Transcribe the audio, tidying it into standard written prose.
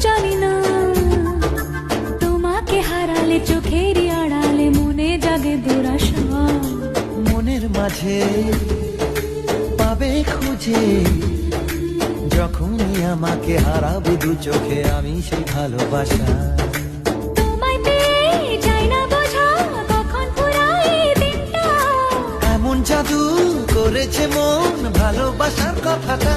জানি না, তোমাকে হারালে চোখেরই আড়ালে মনে জাগে দুরাশা। মনের মাঝে পাবে খুঁজে, যখনই আমাকে হারাবে দু চোখে আমি সেই ভালোবাসা। তোমায় পেয়ে যাই না বোঝা কখন ফুরায় দিনটা। এমন জাদু করেছে মন ভালোবাসার কথাটা।